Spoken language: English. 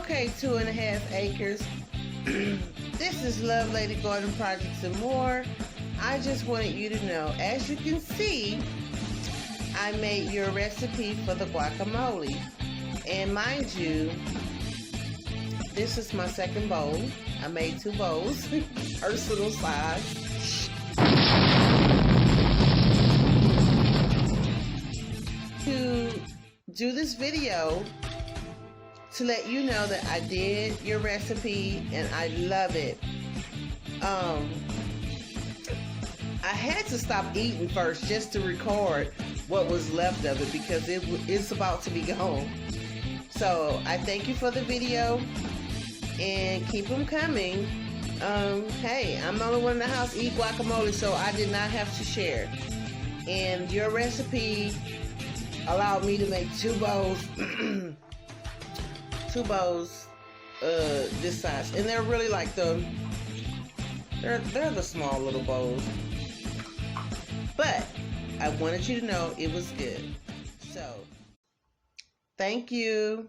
Okay, 2.5 acres. This is Love Lady Garden Projects and more. I just wanted you to know, as you can see, I made your recipe for the guacamole. And mind you, this is my second bowl. I made 2 bowls, personal size. To do this video to let you know that I did your recipe and I love it. I had to stop eating first just to record what was left of it because it's about to be gone. So I thank you for the video and keep them coming. Hey, I'm the only one in the house eat guacamole, so I did not have to share. And your recipe allowed me to make 2 bowls. 2 bowls this size, and they're really like they're the small little bowls, but I wanted you to know it was good. So thank you.